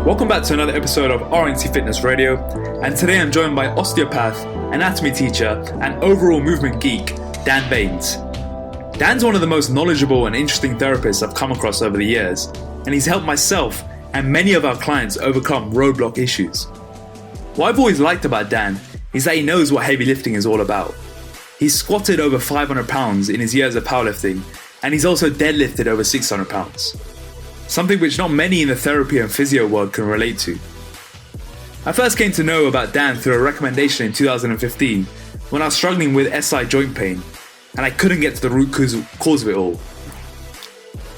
Welcome back to another episode of RNT Fitness Radio, and today I'm joined by osteopath, anatomy teacher, and overall movement geek, Dan Baines. Dan's one of the most knowledgeable and interesting therapists I've come across over the years, and he's helped myself and many of our clients overcome roadblock issues. What I've always liked about Dan is that he knows what heavy lifting is all about. He's squatted over 500 pounds in his years of powerlifting, and he's also deadlifted over 600 pounds. Something which not many in the therapy and physio world can relate to. I first came to know about Dan through a recommendation in 2015 when I was struggling with SI joint pain and I couldn't get to the root cause of it all.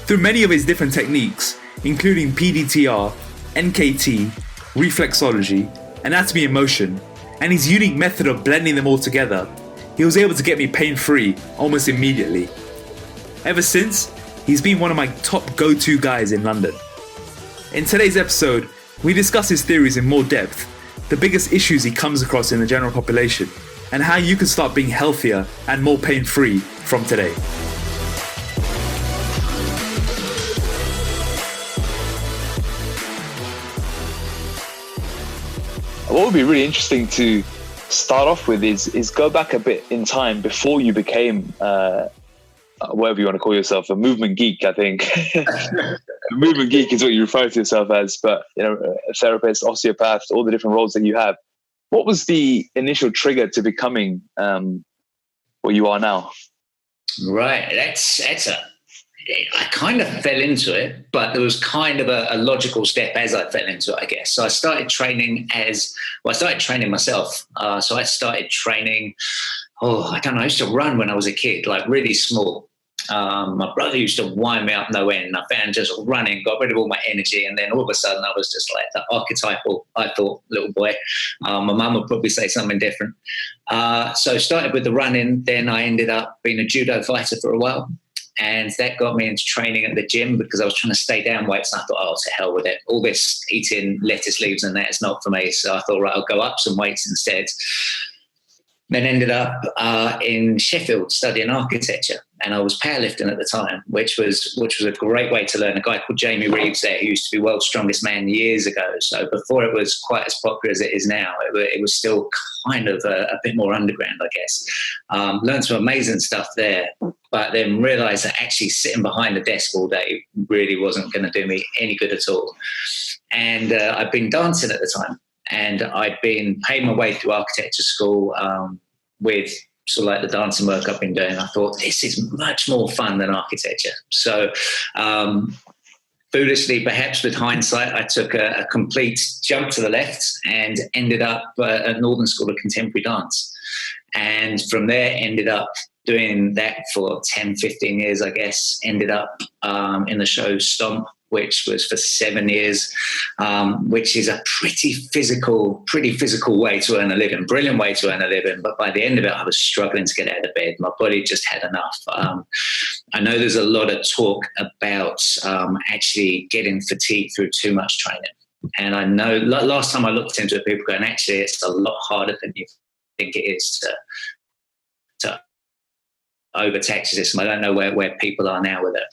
Through many of his different techniques, including P-DTR, NKT, reflexology, anatomy in motion, and his unique method of blending them all together, he was able to get me pain-free almost immediately. Ever since, he's been one of my top go-to guys in London. In today's episode, we discuss his theories in more depth, the biggest issues he comes across in the general population, and how you can start being healthier and more pain-free from today. What would be really interesting to start off with is go back a bit in time before you became whatever you want to call yourself, a movement geek, I think. A movement geek is what you refer to yourself as, but a therapist, osteopath, all the different roles that you have. What was the initial trigger to becoming what you are now? Right, I kind of fell into it, but there was kind of a logical step as I fell into it, I guess. So I started training myself. So I started training, I used to run when I was a kid, like really small. My brother used to wind me up no end. I found just running, got rid of all my energy. And then all of a sudden I was just like the archetypal, I thought, little boy. My mum would probably say something different. So I started with the running. Then I ended up being a judo fighter for a while. And that got me into training at the gym because I was trying to stay down weights. And I thought, to hell with it. All this eating lettuce leaves and that is not for me. So I thought, right, I'll go up some weights instead. Then ended up in Sheffield studying architecture, and I was powerlifting at the time, which was a great way to learn. A guy called Jamie Reeves there, who used to be world's strongest man years ago. So before it was quite as popular as it is now, it was still kind of a bit more underground, I guess. Learned some amazing stuff there, but then realised that actually sitting behind the desk all day really wasn't going to do me any good at all. And I'd been dancing at the time. And I'd been paying my way through architecture school with sort of like the dancing work I've been doing. I thought, this is much more fun than architecture. So foolishly, perhaps with hindsight, I took a complete jump to the left and ended up at Northern School of Contemporary Dance. And from there, ended up doing that for 10, 15 years, I guess. Ended up in the show Stomp, which was for 7 years, which is a pretty physical way to earn a living, brilliant way to earn a living. But by the end of it, I was struggling to get out of bed. My body just had enough. I know there's a lot of talk about actually getting fatigue through too much training. And I know last time I looked into it, people going, actually, it's a lot harder than you think it is to overtax the system. I don't know where people are now with it.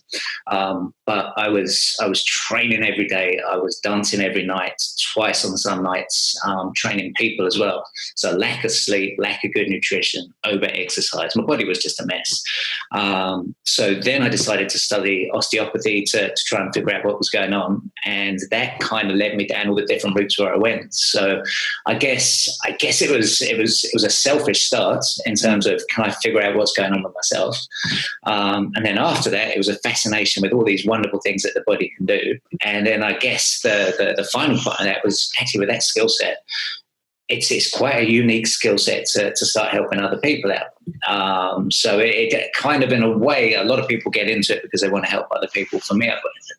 But I was training every day. I was dancing every night, twice on some nights, training people as well. So lack of sleep, lack of good nutrition, over exercise. My body was just a mess. So then I decided to study osteopathy to try and figure out what was going on. And that kind of led me down all the different routes where I went. So I guess it was a selfish start in terms of, can I figure out what's going on with myself? And then after that, it was a fascination with all these wonderful things that the body can do. And then I guess the final part of that was actually with that skill set. It's quite a unique skill set to start helping other people out. So it kind of, in a way, a lot of people get into it because they want to help other people. For me,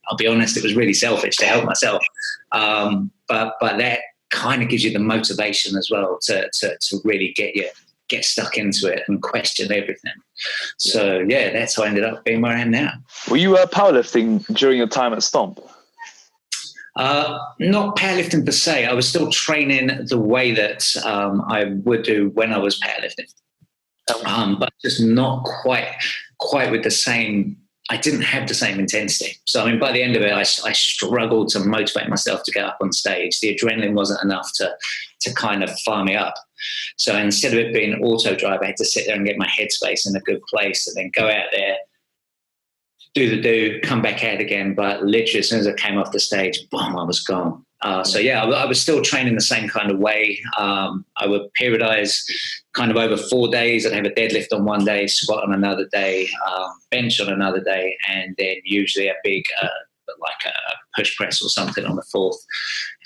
I'll be honest, it was really selfish to help myself. But that kind of gives you the motivation as well to really get stuck into it and question everything. So yeah, that's how I ended up being where I am now. Were you powerlifting during your time at Stomp? Not powerlifting per se. I was still training the way that I would do when I was powerlifting, but just not quite with the same I didn't have the same intensity. So, I mean, by the end of it, I struggled to motivate myself to get up on stage. The adrenaline wasn't enough to kind of fire me up. So instead of it being auto drive, I had to sit there and get my headspace in a good place and then go out there, do, come back out again. But literally, as soon as I came off the stage, boom, I was gone. So yeah, I was still training the same kind of way. I would periodize kind of over 4 days. I'd have a deadlift on one day, squat on another day, bench on another day, and then usually a big like a push press or something on the fourth.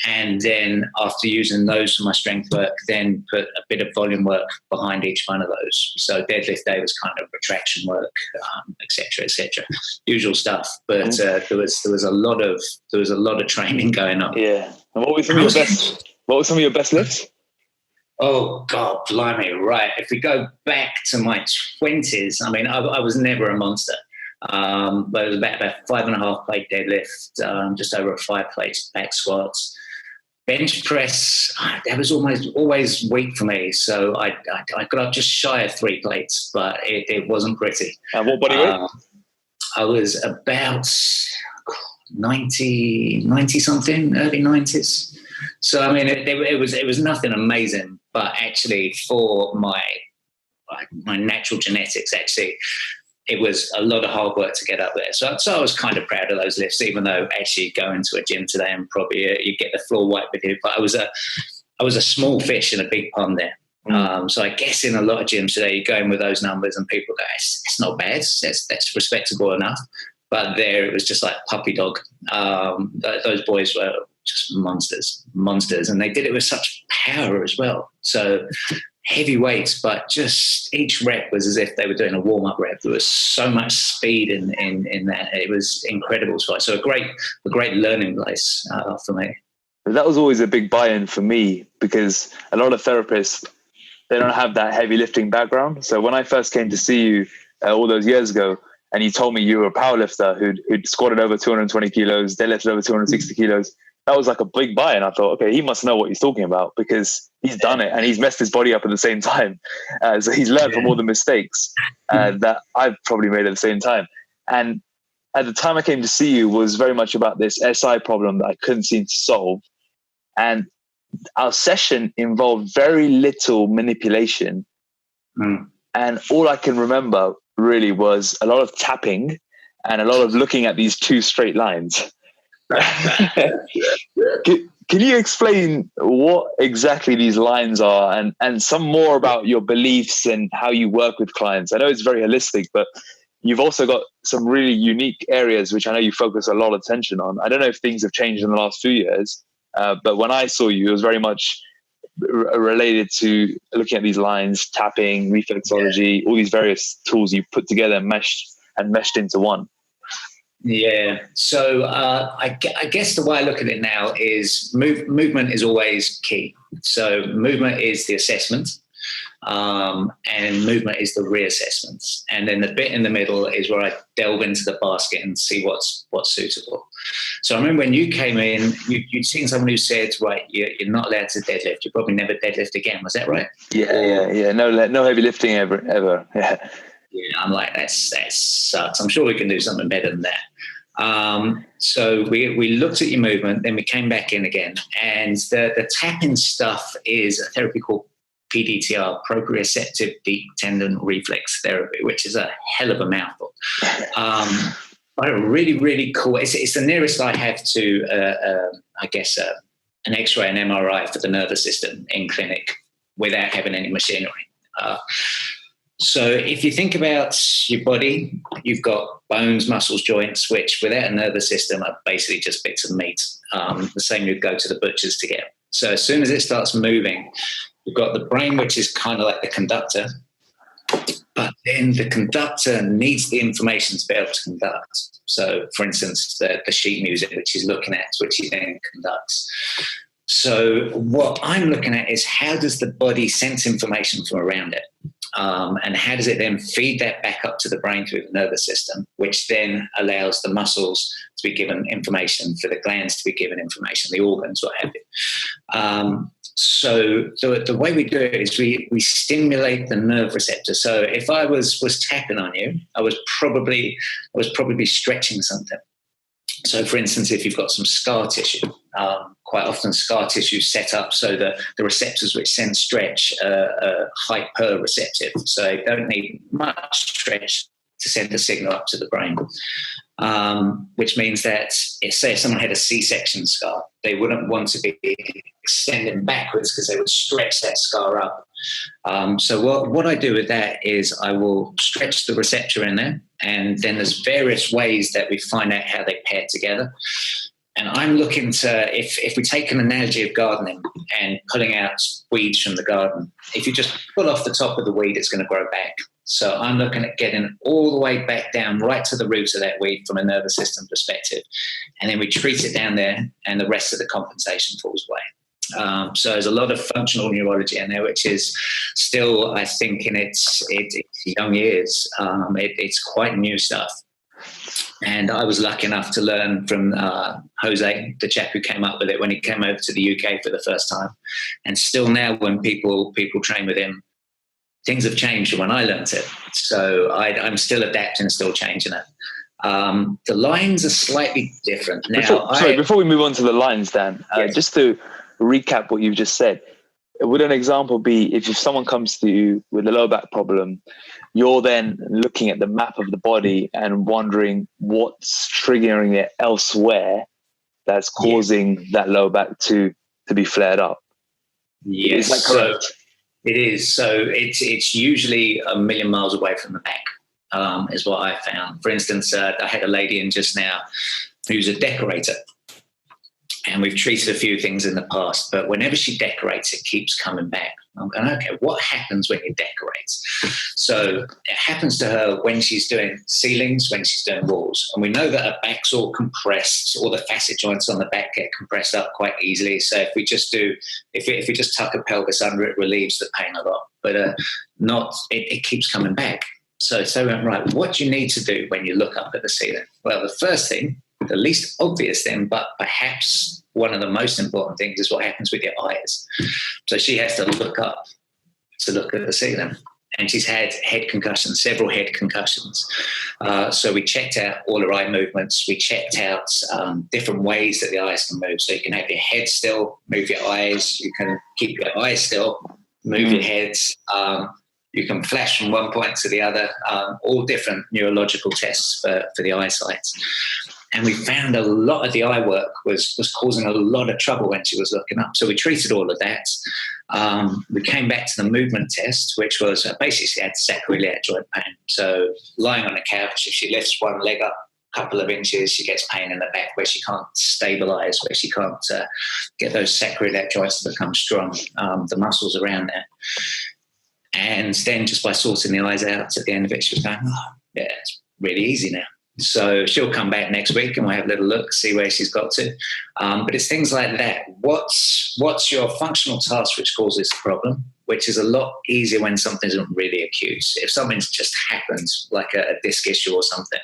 And then after using those for my strength work, then put a bit of volume work behind each one of those. So deadlift day was kind of retraction work, et cetera, usual stuff. But there was a lot of training going on. Yeah. And what were some of your best lifts? Oh God, blimey! Right. If we go back to my 20s, I mean, I was never a monster. But it was about 5.5 plate deadlift, just over 5 plates back squats. Bench press, that was always weak for me. So I got up just shy of 3 plates, but it wasn't pretty. And what body weight? I was about 90 something, early 90s. So I mean, it was nothing amazing, but actually for my natural genetics, actually, it was a lot of hard work to get up there. So I was kind of proud of those lifts, even though actually going to a gym today and probably you get the floor wiped with you. But I was a small fish in a big pond there. So I guess in a lot of gyms today, you go in with those numbers and people go, it's not bad. That's respectable enough. But there it was just like puppy dog. Those boys were just monsters. And they did it with such power as well. So heavy weights, but just each rep was as if they were doing a warm-up rep. There was so much speed in that. It was incredible. So a great learning place for me. That was always a big buy-in for me because a lot of therapists, they don't have that heavy lifting background. So when I first came to see you all those years ago, and you told me you were a powerlifter who'd squatted over 220 kilos, deadlifted over 260 kilos, that was like a big buy. And I thought, okay, he must know what he's talking about because he's done it and he's messed his body up at the same time. So he's learned from all the mistakes that I've probably made at the same time. And at the time I came to see you was very much about this SI problem that I couldn't seem to solve. And our session involved very little manipulation. And all I can remember really was a lot of tapping and a lot of looking at these 2 straight lines. Can you explain what exactly these lines are and some more about your beliefs and how you work with clients? I know it's very holistic, but you've also got some really unique areas, which I know you focus a lot of attention on. I don't know if things have changed in the last few years, but when I saw you, it was very much related to looking at these lines, tapping, reflexology, all these various tools you put together and meshed into one. Yeah. So I guess the way I look at it now is movement is always key. So movement is the assessment, and movement is the reassessment. And then the bit in the middle is where I delve into the basket and see what's suitable. So I remember when you came in, you'd seen someone who said, right, you're not allowed to deadlift. You probably never deadlift again. Was that right? Yeah. No heavy lifting ever. Yeah. Yeah, I'm like, that sucks. I'm sure we can do something better than that. So we looked at your movement, then we came back in again. And the tapping stuff is a therapy called P-DTR, proprioceptive deep tendon reflex therapy, which is a hell of a mouthful. But a really, really cool. It's the nearest I have to, I guess, an X-ray and MRI for the nervous system in clinic without having any machinery. So if you think about your body, you've got bones, muscles, joints, which without a nervous system are basically just bits of meat. The same you'd go to the butcher's to get. So as soon as it starts moving, you've got the brain, which is kind of like the conductor. But then the conductor needs the information to be able to conduct. So, for instance, the sheet music, which he's looking at, which he then conducts. So what I'm looking at is how does the body sense information from around it? And how does it then feed that back up to the brain through the nervous system, which then allows the muscles to be given information, for the glands to be given information, the organs, what have you. So the way we do it is we stimulate the nerve receptor. So if I was tapping on you, I was probably stretching something. So, for instance, if you've got some scar tissue, quite often scar tissue is set up so that the receptors which send stretch are hyper-receptive. So they don't need much stretch to send a signal up to the brain, which means that if someone had a C-section scar, they wouldn't want to be extending backwards because they would stretch that scar up. So what I do with that is I will stretch the receptor in there, and then there's various ways that we find out how they pair together. And I'm looking to, if we take an analogy of gardening and pulling out weeds from the garden, if you just pull off the top of the weed, it's going to grow back. So I'm looking at getting all the way back down right to the roots of that weed from a nervous system perspective. And then we treat it down there and the rest of the compensation falls away. So there's a lot of functional neurology in there, which is still, I think, in its young years. It's quite new stuff. And I was lucky enough to learn from Jose, the chap who came up with it when he came over to the UK for the first time. And still now when people train with him, things have changed from when I learned it. So I'm still adapting, still changing it. The lines are slightly different. Now, before we move on to the lines, Dan, yes. Just to recap what you've just said, would an example be if someone comes to you with a lower back problem, you're then looking at the map of the body and wondering what's triggering it elsewhere that's causing that lower back to be flared up? Yes. Is that correct? It is. So it's usually a million miles away from the back, is what I found. For instance, I had a lady in just now who's a decorator. And we've treated a few things in the past, but whenever she decorates, it keeps coming back. I'm going, okay, what happens when you decorate? So it happens to her when she's doing ceilings, when she's doing walls. And we know that her back's all compressed, all the facet joints on the back get compressed up quite easily. So if we just tuck a pelvis under, it relieves the pain a lot, but it keeps coming back. So we went, right, what do you need to do when you look up at the ceiling? Well, the first thing, the least obvious thing, but perhaps one of the most important things is what happens with your eyes. So she has to look up to look at the ceiling. And she's had head concussions, several head concussions. So we checked out all her eye movements. We checked out different ways that the eyes can move. So you can have your head still, move your eyes. You can keep your eyes still, move your heads. You can flash from one point to the other, all different neurological tests for the eyesight. And we found a lot of the eye work was causing a lot of trouble when she was looking up. So we treated all of that. We came back to the movement test, which was basically she had sacroiliac joint pain. So lying on a couch, if she lifts one leg up a couple of inches, she gets pain in the back where she can't stabilize, where she can't get those sacroiliac joints to become strong, the muscles around there. And then just by sorting the eyes out at the end of it, she was going, oh, yeah, it's really easy now. So she'll come back next week and we'll have a little look, see where she's got to. But it's things like that. What's your functional task which causes the problem, which is a lot easier when something isn't really acute. If something's just happened, like a disc issue or something,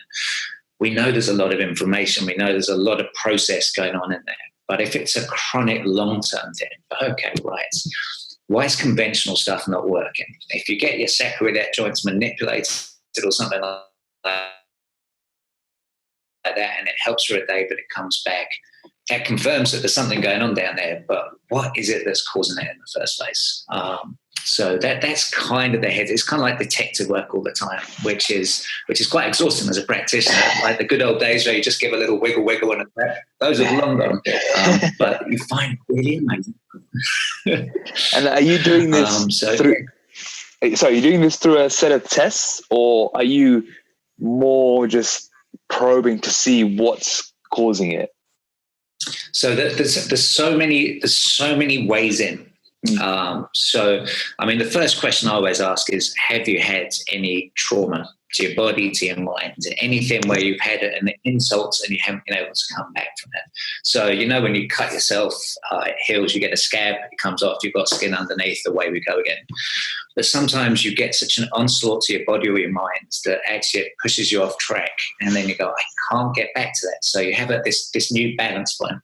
we know there's a lot of inflammation. We know there's a lot of process going on in there. But if it's a chronic long-term thing, okay, right. Why is conventional stuff not working? If you get your sacroiliac joints manipulated or something like that, and it helps for a day, but it comes back, that confirms that there's something going on down there. But what is it that's causing it in the first place? So that's kind of the head. It's kind of like detective work all the time, which is quite exhausting as a practitioner. Like the good old days where you just give a little wiggle and a clap. Those are long gone. But you find it really amazing. And are you doing this are you doing this through a set of tests, or are you more just probing to see what's causing it? So there's so many ways in. So, I mean, the first question I always ask is, have you had any trauma to your body, to your mind, anything where you've had an insult and you haven't been able to come back from it? So, when you cut yourself, it heals, you get a scab, it comes off, you've got skin underneath, away we go again. But sometimes you get such an onslaught to your body or your mind that actually it pushes you off track, and then you go, I can't get back to that. So you have this new balance point,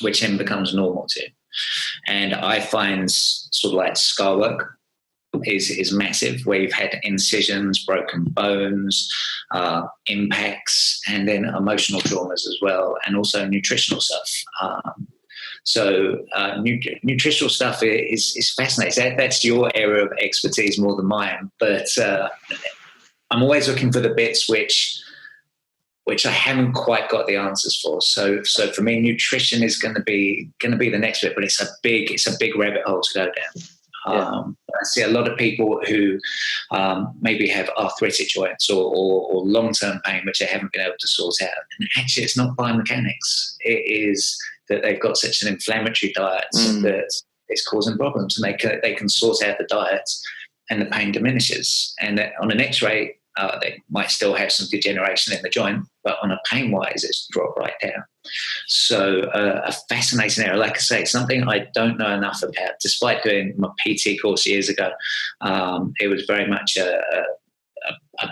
which then becomes normal too. And I find sort of like scar work is massive, where you've had incisions, broken bones, impacts, and then emotional traumas as well, and also nutritional stuff. Nutritional stuff is fascinating. That's your area of expertise more than mine, but I'm always looking for the bits which I haven't quite got the answers for. So for me, nutrition is going to be the next bit, but it's a big rabbit hole to go down. I see a lot of people who maybe have arthritic joints or long-term pain, which they haven't been able to sort out. And actually, it's not biomechanics. It is that they've got such an inflammatory diet that it's causing problems, and they can sort out the diet, and the pain diminishes. And on an X-ray, they might still have some degeneration in the joint, but on a pain-wise, it's dropped right down. So a fascinating area. Like I say, something I don't know enough about. Despite doing my PT course years ago, it was very much a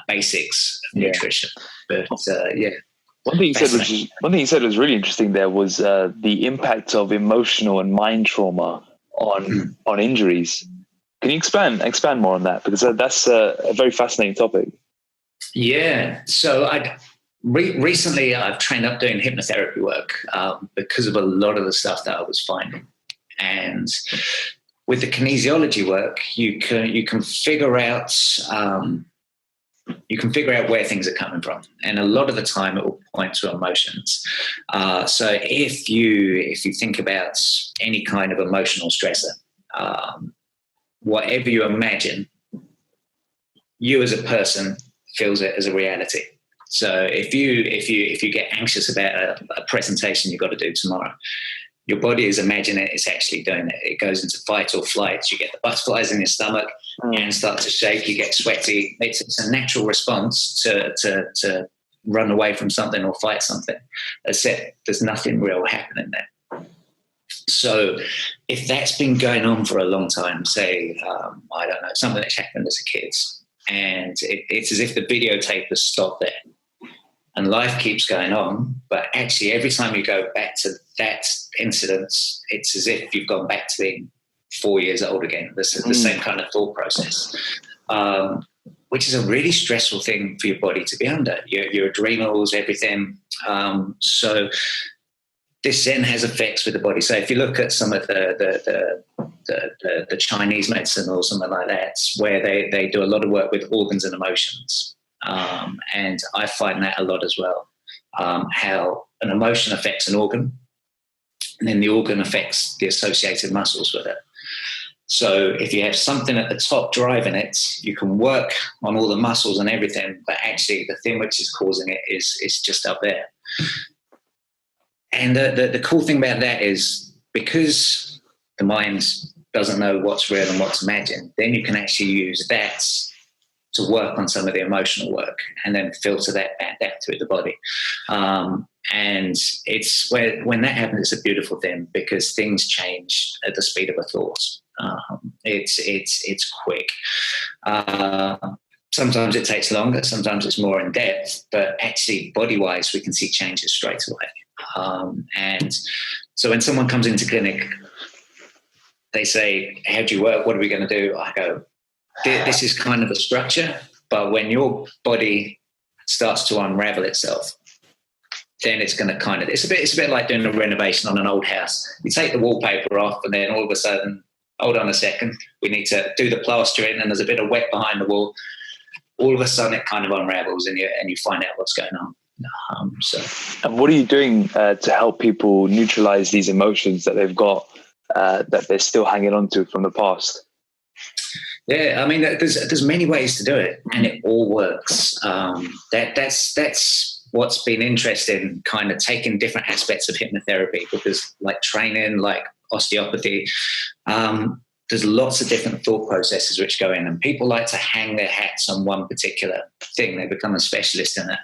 basics of nutrition. But One thing you said was really interesting. There was the impact of emotional and mind trauma on injuries. Can you expand more on that? Because that's a very fascinating topic. Yeah. So recently I've trained up doing hypnotherapy work because of a lot of the stuff that I was finding. And with the kinesiology work, you can figure out where things are coming from, and a lot of the time it will point to emotions. So if you think about any kind of emotional stressor, whatever you imagine, you as a person feels it as a reality. So if you get anxious about a presentation you've got to do tomorrow, your body is imagining it's actually doing it. It goes into fight or flight. You get the butterflies in your stomach, hands start to shake, you get sweaty. It's a natural response to run away from something or fight something. Except there's nothing real happening there. So if that's been going on for a long time, say, I don't know, something that's happened as a kid, and it's as if the videotape has stopped there and life keeps going on, but actually every time you go back to that incident, it's as if you've gone back to being 4 years old again. This is the same kind of thought process, which is a really stressful thing for your body to be under, your adrenals, everything. So this then has effects with the body. So if you look at some of the Chinese medicine or something like that, where they do a lot of work with organs and emotions, and I find that a lot as well, how an emotion affects an organ, and then the organ affects the associated muscles with it. So if you have something at the top driving it, you can work on all the muscles and everything, but actually the thing which is causing it is just up there. And the cool thing about that is, because the mind doesn't know what's real and what's imagined, then you can actually use that to work on some of the emotional work and then filter that back through the body. And it's when that happens, it's a beautiful thing, because things change at the speed of a thought. It's quick. Sometimes it takes longer, sometimes it's more in depth, but actually body-wise, we can see changes straight away. And so when someone comes into clinic, they say, how do you work? What are we going to do? I go, this is kind of a structure, but when your body starts to unravel itself, then it's going to it's a bit like doing a renovation on an old house. You take the wallpaper off, and then all of a sudden, hold on a second, we need to do the plastering, and there's a bit of wet behind the wall. All of a sudden it kind of unravels, and you find out what's going on. And what are you doing to help people neutralize these emotions that they've got, that they're still hanging on to from the past? Yeah, I mean, there's many ways to do it, and it all works. That's what's been interesting, kind of taking different aspects of hypnotherapy, because like training, like osteopathy, there's lots of different thought processes which go in, and people like to hang their hats on one particular thing. They become a specialist in it.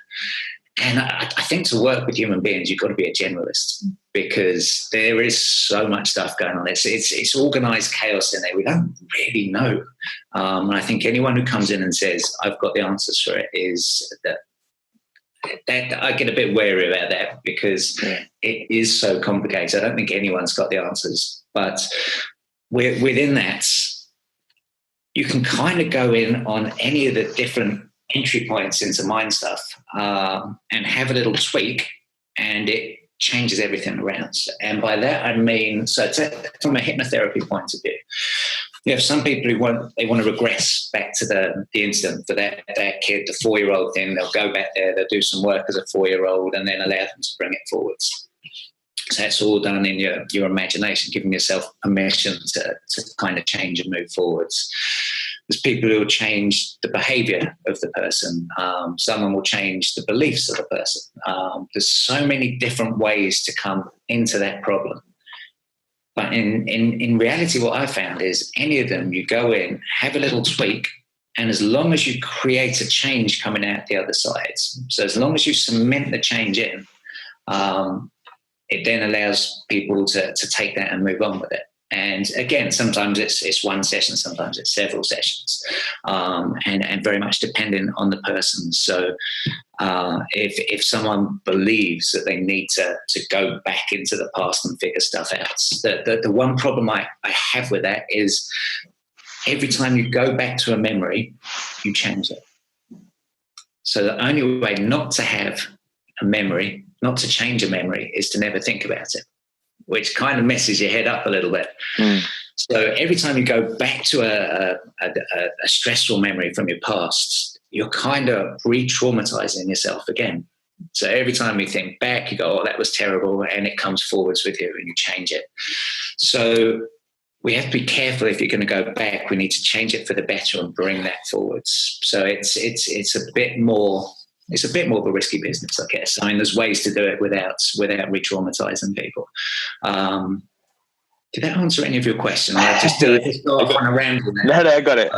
And I think to work with human beings, you've got to be a generalist, because there is so much stuff going on. It's organized chaos in there. We don't really know. And I think anyone who comes in and says, I've got the answers for it, is that I get a bit wary about that, because it is so complicated. I don't think anyone's got the answers. But within that, you can kind of go in on any of the different entry points into mind stuff and have a little tweak, and it changes everything around. And by that, I mean, so from a hypnotherapy point of view, you have some people who want to regress back to the incident for that kid, the 4-year-old thing. They'll go back there, they'll do some work as a 4-year-old, and then allow them to bring it forwards. So that's all done in your imagination, giving yourself permission to kind of change and move forwards. There's people who will change the behavior of the person. Someone will change the beliefs of the person. There's so many different ways to come into that problem. But in reality, what I found is any of them, you go in, have a little tweak, and as long as you create a change coming out the other side, so as long as you cement the change in, it then allows people to take that and move on with it. And again, sometimes it's one session, sometimes it's several sessions, and very much depending on the person. So if someone believes that they need to go back into the past and figure stuff out, the one problem I have with that is every time you go back to a memory, you change it. So the only way not to have a memory, not to change a memory, is to never think about it, which kind of messes your head up a little bit. So every time you go back to a stressful memory from your past, you're kind of re-traumatizing yourself again. So every time you think back, you go, oh, that was terrible, and it comes forwards with you and you change it. So we have to be careful. If you're going to go back, we need to change it for the better and bring that forwards. So it's a bit more... It's a bit more of a risky business, I guess. I mean, there's ways to do it without re-traumatizing people. Did that answer any of your question? I just do it on a random. No, I got it.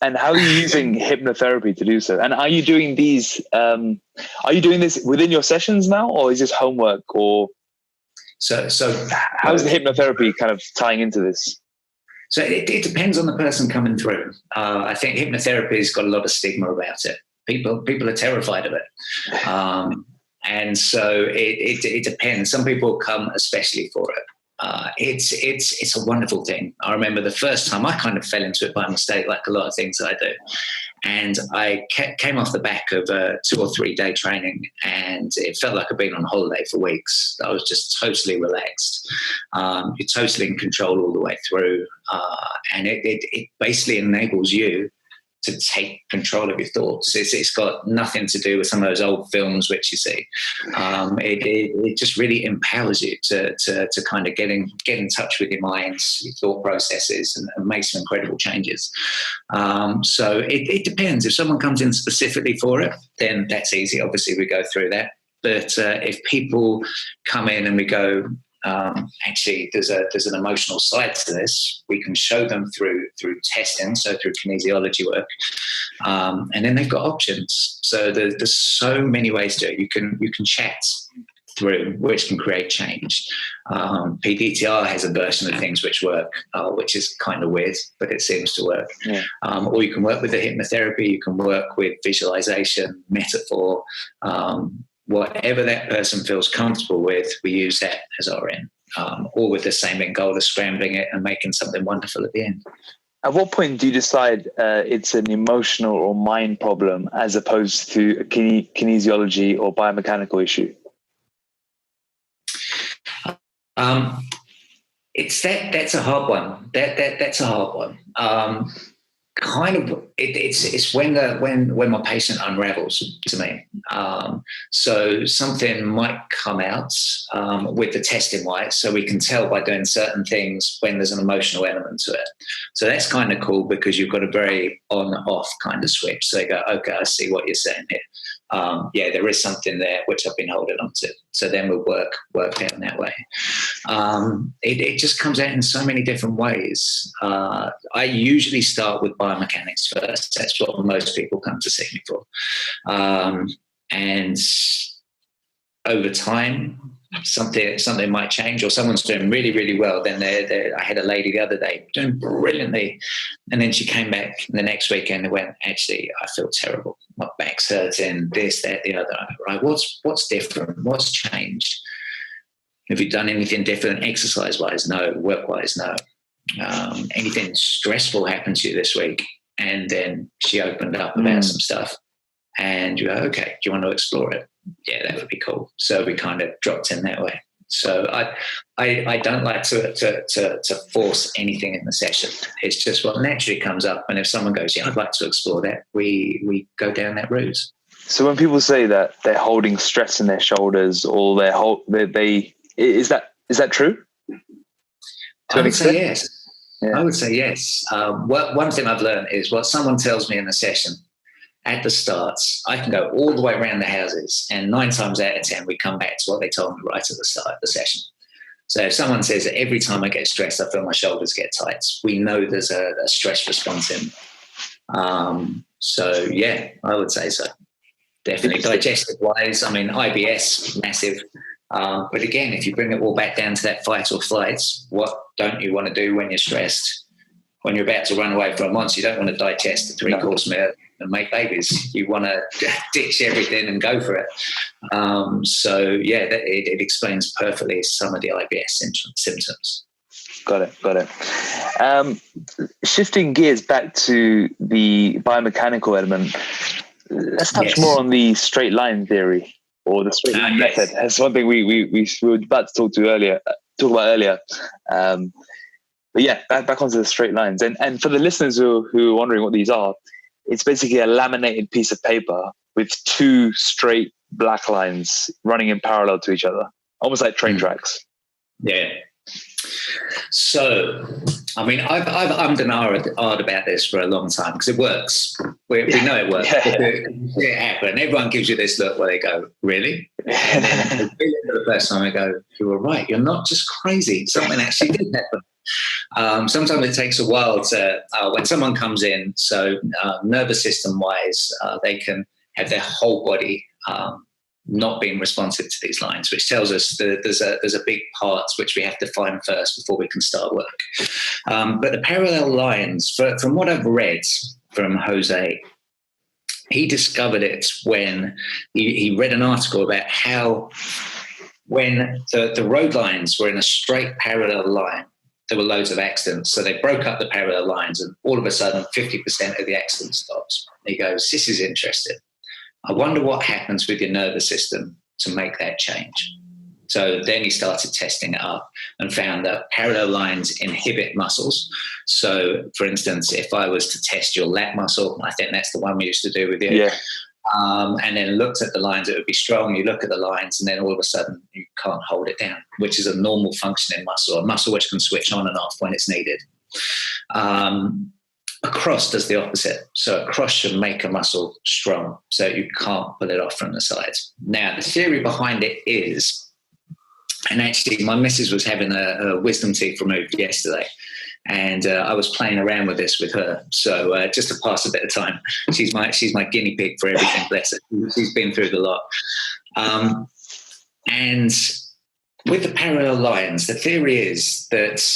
And how are you using hypnotherapy to do so? And are you doing these? Are you doing this within your sessions now, or is this homework? Or so how's the hypnotherapy kind of tying into this? So it depends on the person coming through. I think hypnotherapy has got a lot of stigma about it. People are terrified of it. And so it depends. Some people come especially for it. It's a wonderful thing. I remember the first time I kind of fell into it by mistake, like a lot of things that I do. And I came off the back of a 2 or 3 day training, and it felt like I'd been on holiday for weeks. I was just totally relaxed. You're totally in control all the way through. And it basically enables you to take control of your thoughts. It's got nothing to do with some of those old films which you see. It just really empowers you to kind of get in touch with your mind, your thought processes, and make some incredible changes. So it depends. If someone comes in specifically for it, then that's easy. Obviously, we go through that. But if people come in and we go, actually, there's an emotional side to this. We can show them through testing, so through kinesiology work, and then they've got options. So there's so many ways to it. You can chat through, which can create change. P-DTR has a version of things which work, which is kind of weird, but it seems to work. Yeah. Or you can work with the hypnotherapy. You can work with visualization, metaphor. Whatever that person feels comfortable with, we use that as our end, all with the same end goal of scrambling it and making something wonderful at the end. At what point do you decide it's an emotional or mind problem as opposed to a kinesiology or biomechanical issue? That's a hard one. That's a hard one. It's when my patient unravels to me. So something might come out with the testing wise, so we can tell by doing certain things when there's an emotional element to it. So that's kind of cool because you've got a very on-off kind of switch. So they go, okay, I see what you're saying here. Yeah, there is something there which I've been holding on to. So then we'll work down that way. It just comes out in so many different ways. I usually start with biomechanics first. That's what most people come to see me for. And over time, something might change, or someone's doing really, really well. Then I had a lady the other day doing brilliantly, and then she came back the next weekend and went, actually, I feel terrible. My back's hurting, this, that, the other. Right? What's different? What's changed? Have you done anything different exercise-wise? No. Work-wise? No. Anything stressful happened to you this week? And then she opened up about some stuff, and you go, okay, do you want to explore it? Yeah, that would be cool. So we kind of dropped in that way. So I don't like to force anything in the session. It's just what naturally comes up. And if someone goes, yeah, I'd like to explore that, we go down that route. So when people say that they're holding stress in their shoulders, or is that true? I would say yes. Yeah. I would say yes. One thing I've learned is what someone tells me in the session at the start, I can go all the way around the houses, and 9 times out of 10, we come back to what they told me right at the start of the session. So if someone says that every time I get stressed, I feel my shoulders get tight, we know there's a stress response in. So yeah, I would say so. Definitely. Digestive wise, I mean, IBS, massive. But again, if you bring it all back down to that fight or flight, what don't you want to do when you're stressed? When you're about to run away from a monster, you don't want to digest a 3-course meal and make babies. You want to ditch everything and go for it. So yeah, it explains perfectly some of the IBS symptoms. Got it. Shifting gears back to the biomechanical element, let's touch more on the straight line theory, or the straight line method. That's one thing we were about to talk about earlier. But yeah, back onto the straight lines. And for the listeners who are wondering what these are, it's basically a laminated piece of paper with 2 straight black lines running in parallel to each other, almost like train tracks. Yeah. So, I mean, I've ummed and ahed about this for a long time because it works. We know it works. It happened. Everyone gives you this look where they go, really? And then the first time I go, you were right. You're not just crazy. Something actually did happen. Sometimes it takes a while to, when someone comes in, so nervous system wise, they can have their whole body not being responsive to these lines, which tells us that there's a big part which we have to find first before we can start work. But the parallel lines, from what I've read from Jose, he discovered it when he read an article about how when the road lines were in a straight parallel line, there were loads of accidents. So they broke up the parallel lines, and all of a sudden 50% of the accidents stopped. He goes, this is interesting. I wonder what happens with your nervous system to make that change. So then he started testing it up and found that parallel lines inhibit muscles. So, for instance, if I was to test your lat muscle, I think that's the one we used to do with you. Yeah. And then looked at the lines, it would be strong. You look at the lines, and then all of a sudden you can't hold it down, which is a normal functioning muscle, a muscle which can switch on and off when it's needed. A cross does the opposite. So a cross should make a muscle strong, so you can't pull it off from the sides. Now, the theory behind it is, and actually my missus was having a wisdom teeth removed yesterday, and I was playing around with this with her. So just to pass a bit of time, she's my guinea pig for everything, bless her. She's been through the lot. And with the parallel lines, the theory is that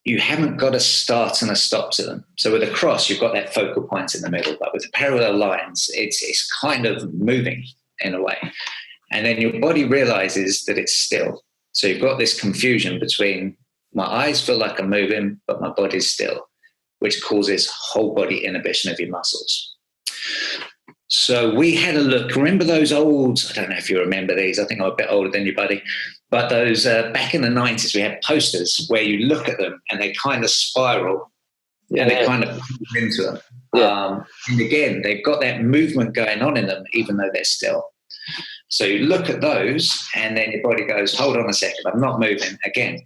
you haven't got a start and a stop to them. So with a cross, you've got that focal point in the middle, but with the parallel lines, it's kind of moving in a way. And then your body realizes that it's still. So you've got this confusion between my eyes feel like I'm moving, but my body's still, which causes whole body inhibition of your muscles. So we had a look. Remember those old, I don't know if you remember these, I think I'm a bit older than you, buddy, but those back in the 90s, we had posters where you look at them and they kind of spiral and they kind of move into them. Yeah. And again, they've got that movement going on in them, even though they're still. So you look at those and then your body goes, hold on a second, I'm not moving. Again,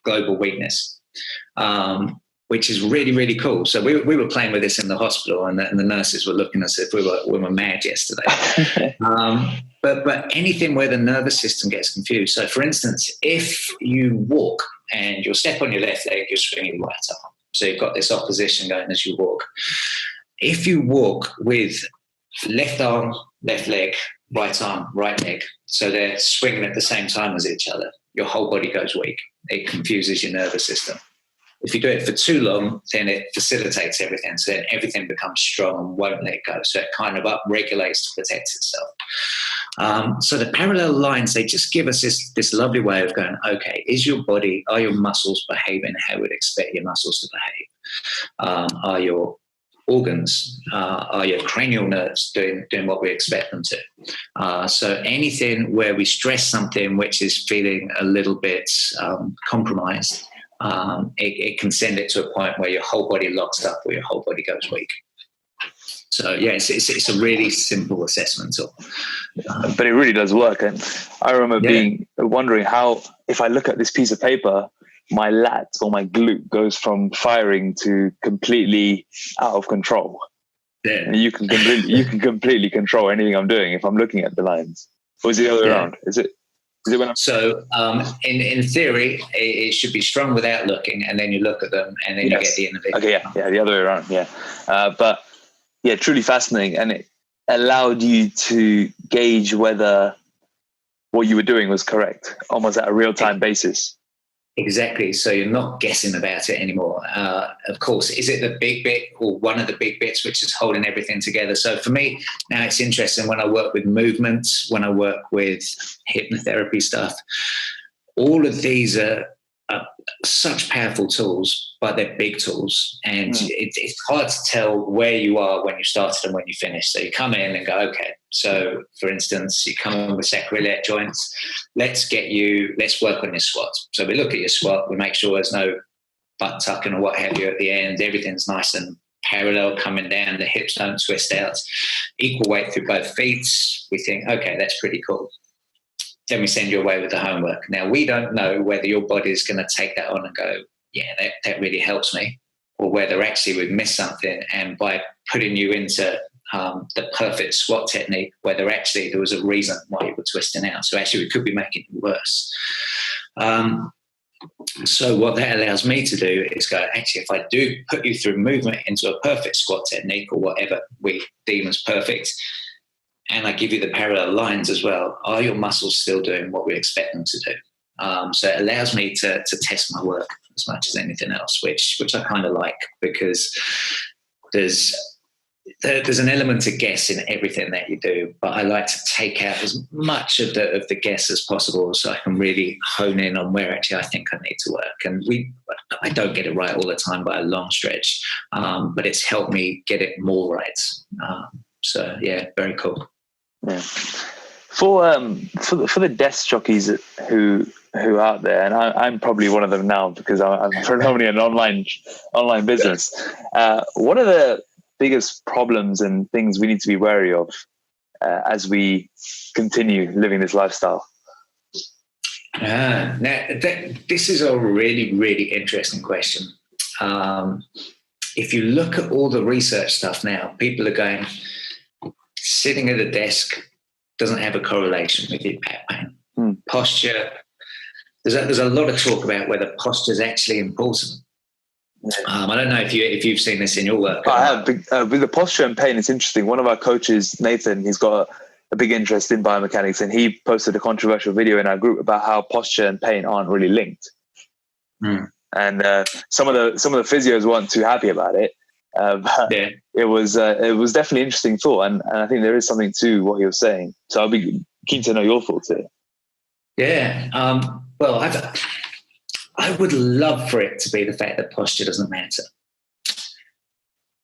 global weakness, which is really, really cool. So we were playing with this in the hospital, and the nurses were looking at us as if we were mad yesterday. But anything where the nervous system gets confused. So for instance, if you walk and you'll step on your left leg, you're swinging right arm. So you've got this opposition going as you walk. If you walk with left arm, left leg, right arm, right leg, so they're swinging at the same time as each other, your whole body goes weak. It confuses your nervous system. If you do it for too long, then it facilitates everything. So then everything becomes strong and won't let go. So it kind of upregulates to protect itself. So the parallel lines, they just give us this lovely way of going, okay, are your muscles behaving how we'd expect your muscles to behave? Are your organs, are your cranial nerves doing what we expect them to? So anything where we stress something which is feeling a little bit compromised, it can send it to a point where your whole body locks up or your whole body goes weak. So yeah, it's a really simple assessment tool. But it really does work. And I remember wondering how, if I look at this piece of paper, my lat or my glute goes from firing to completely out of control. Yeah. And you can completely control anything I'm doing if I'm looking at the lines. Or is it the other way around? Is it when I'm... So in theory, it should be strong without looking, and then you look at them, and then you get the individual. Okay, yeah, the other way around, yeah. But yeah, truly fascinating, and it allowed you to gauge whether what you were doing was correct, almost at a real-time basis. Exactly. So you're not guessing about it anymore. Of course, is it the big bit or one of the big bits which is holding everything together? So for me, now it's interesting when I work with movements, when I work with hypnotherapy stuff, all of these are such powerful tools, but they're big tools. And it's hard to tell where you are when you started and when you finish. So you come in and go, okay, so for instance, you come in with sacroiliac joints. Let's work on your squat. So we look at your squat, we make sure there's no butt tucking or what have you at the end. Everything's nice and parallel coming down. The hips don't twist out. Equal weight through both feet. We think, okay, that's pretty cool. Then we send you away with the homework. Now, we don't know whether your body is going to take that on and go, yeah, that really helps me, or whether actually we've missed something. And by putting you into the perfect squat technique, whether actually there was a reason why you were twisting out. So actually we could be making it worse. So what that allows me to do is go, actually, if I do put you through movement into a perfect squat technique or whatever we deem as perfect, and I give you the parallel lines as well, are your muscles still doing what we expect them to do? So it allows me to test my work as much as anything else, which I kind of like, because there's an element of guess in everything that you do, but I like to take out as much of the guess as possible so I can really hone in on where actually I think I need to work. And I don't get it right all the time by a long stretch, but it's helped me get it more right. So yeah, very cool. Yeah. For the desk jockeys who are out there, and I'm probably one of them now because I'm predominantly an online business. What are the biggest problems and things we need to be wary of as we continue living this lifestyle? Now, this is a really, really interesting question. If you look at all the research stuff now, people are going, sitting at a desk doesn't have a correlation with your back pain. Posture, there's a lot of talk about whether posture is actually important. I don't know if you've seen this in your work. I have. With the posture and pain, it's interesting. One of our coaches, Nathan, he's got a big interest in biomechanics, and he posted a controversial video in our group about how posture and pain aren't really linked. And some of the physios weren't too happy about it. But it was definitely an interesting thought, and I think there is something to what he was saying. So I'll be keen to know your thoughts here. Yeah. Well, I would love for it to be the fact that posture doesn't matter.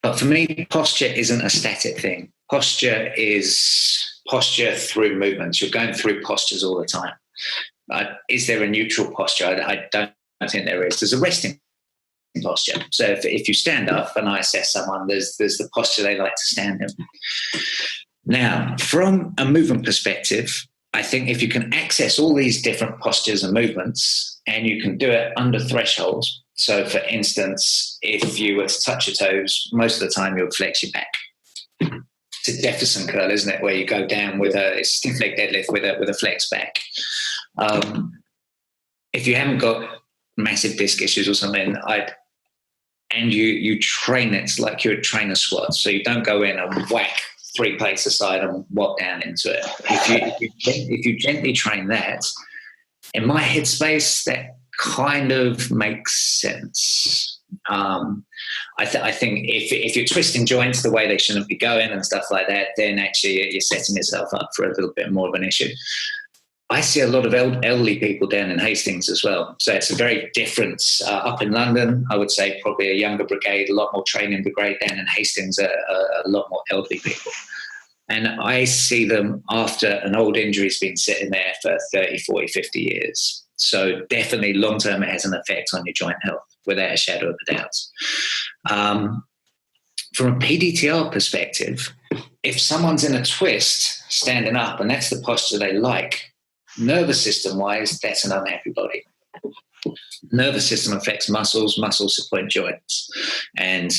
But for me, posture isn't a static thing. Posture is posture through movements. You're going through postures all the time. Is there a neutral posture? I don't think there is. There's a resting posture. So if you stand up and I assess someone, there's the posture they like to stand in. Now, from a movement perspective, I think if you can access all these different postures and movements and you can do it under thresholds. So for instance, if you were to touch your toes, most of the time you'll flex your back. It's a Jefferson curl, isn't it? Where you go down with a stiff leg deadlift with a flex back. If you haven't got massive disc issues or something, and you train it like you would train a squat. So you don't go in and whack 3 plates aside and walk down into it. If you gently train that, in my headspace, that kind of makes sense. I think if you're twisting joints the way they shouldn't be going and stuff like that, then actually you're setting yourself up for a little bit more of an issue. I see a lot of elderly people down in Hastings as well. So it's a very different, up in London, I would say probably a younger brigade, a lot more training brigade. Down in Hastings, a lot more elderly people. And I see them after an old injury's been sitting there for 30, 40, 50 years. So definitely long-term it has an effect on your joint health, without a shadow of a doubt. From a P-DTR perspective, if someone's in a twist standing up and that's the posture they like, nervous system wise, that's an unhappy body. Nervous system affects muscles support joints. And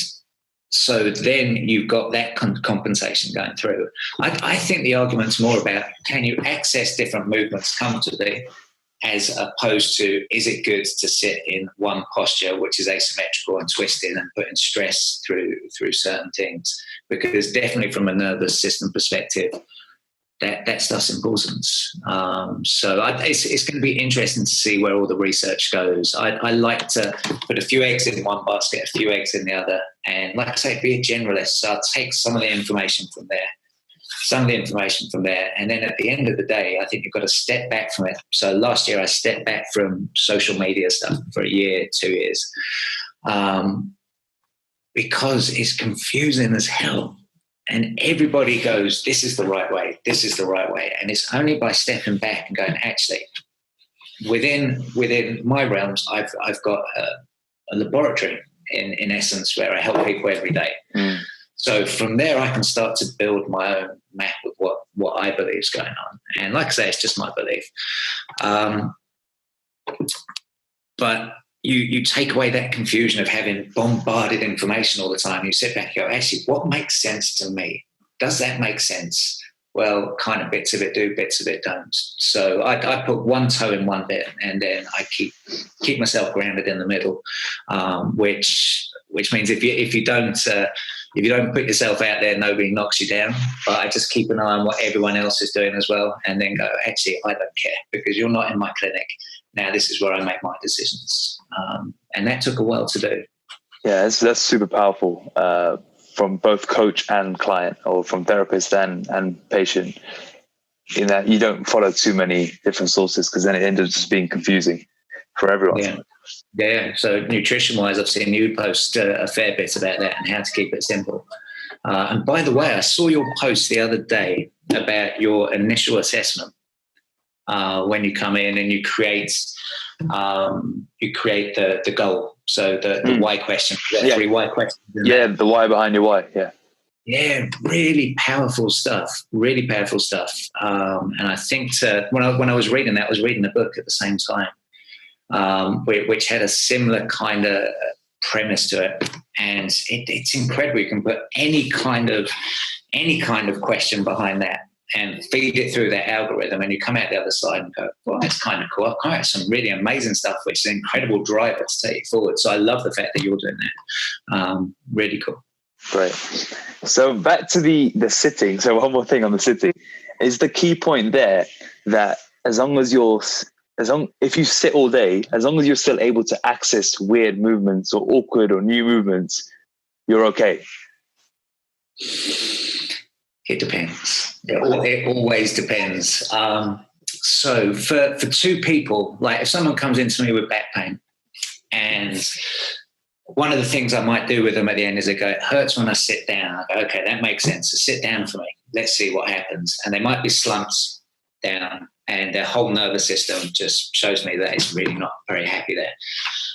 so then you've got that compensation going through. I think the argument's more about, can you access different movements comfortably, as opposed to, is it good to sit in one posture which is asymmetrical and twisted and putting stress through certain things? Because definitely from a nervous system perspective, that stuff's important. So it's going to be interesting to see where all the research goes. I like to put a few eggs in one basket, a few eggs in the other. And like I say, be a generalist. So I'll take some of the information from there. And then at the end of the day, I think you've got to step back from it. So last year I stepped back from social media stuff for a year, 2 years, because it's confusing as hell. And everybody goes, this is the right way. And it's only by stepping back and going, actually, within my realms, I've got a laboratory in essence where I help people every day. Mm. So from there, I can start to build my own map of what I believe is going on. And like I say, it's just my belief. But you take away that confusion of having bombarded information all the time. You sit back and go, actually, what makes sense to me? Does that make sense? Well, kind of bits of it do, bits of it don't. So I put one toe in one bit, and then I keep myself grounded in the middle, which means if you don't put yourself out there, nobody knocks you down. But I just keep an eye on what everyone else is doing as well, and then go, actually, I don't care, because you're not in my clinic. Now this is where I make my decisions. And that took a while to do. Yeah, that's super powerful from both coach and client, or from therapist and patient, in that you don't follow too many different sources, because then it ends up just being confusing for everyone. Yeah. So nutrition-wise, I've seen you post a fair bit about that and how to keep it simple. And by the way, I saw your post the other day about your initial assessment. When you come in and you create the goal. So the why question. Three why questions. Yeah, the why behind your why. Yeah. Yeah, really powerful stuff. And I think when I was reading that, I was reading a book at the same time, which had a similar kind of premise to it. And it's incredible. You can put any kind of question behind that and feed it through that algorithm, and you come out the other side and go, well, that's kind of cool. I've got some really amazing stuff, which is an incredible driver to take it forward. So I love the fact that you're doing that. Really cool. Great. So back to the sitting. So one more thing on the sitting. Is the key point there that if you sit all day, as long as you're still able to access weird movements or awkward or new movements, you're okay? It depends. It always depends. So for two people, like if someone comes into me with back pain, and one of the things I might do with them at the end is I go, it hurts when I sit down. I go, okay, that makes sense. So sit down for me. Let's see what happens. And they might be slumped down, and their whole nervous system just shows me that it's really not very happy there.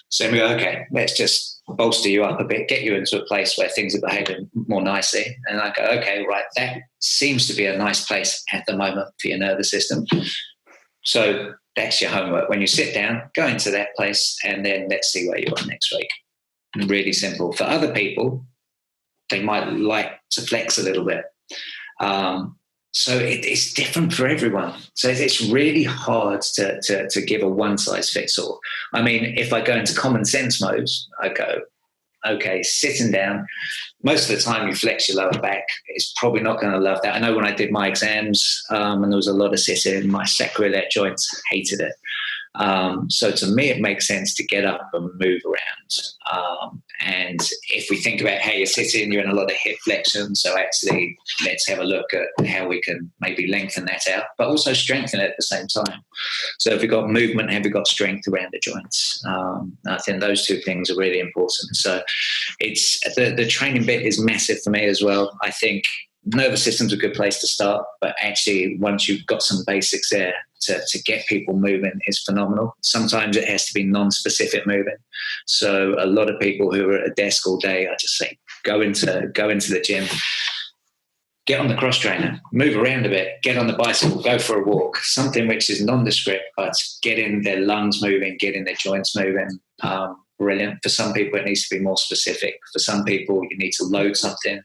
So we go, okay, let's just bolster you up a bit, get you into a place where things are behaving more nicely. And I go, okay, right, that seems to be a nice place at the moment for your nervous system. So that's your homework. When you sit down, go into that place, and then let's see where you are next week. Really simple. For other people, they might like to flex a little bit. So it's different for everyone. So it's really hard to give a one-size-fits-all. I mean, if I go into common sense mode, I go, okay, sitting down, most of the time you flex your lower back. It's probably not going to love that. I know when I did my exams and there was a lot of sitting, my sacroiliac joints hated it. So to me, it makes sense to get up and move around. And if we think about how you're sitting, you're in a lot of hip flexion. So actually, let's have a look at how we can maybe lengthen that out, but also strengthen it at the same time. So if we've got movement, have we got strength around the joints? I think those two things are really important. So it's the training bit is massive for me as well. I think nervous system's a good place to start, but actually once you've got some basics there to get people moving is phenomenal. Sometimes it has to be non-specific moving. So a lot of people who are at a desk all day, I just say, go into the gym, get on the cross trainer, move around a bit, get on the bicycle, go for a walk, something which is nondescript, but getting their lungs moving, getting their joints moving. Brilliant. For some people, it needs to be more specific. For some people, you need to load something.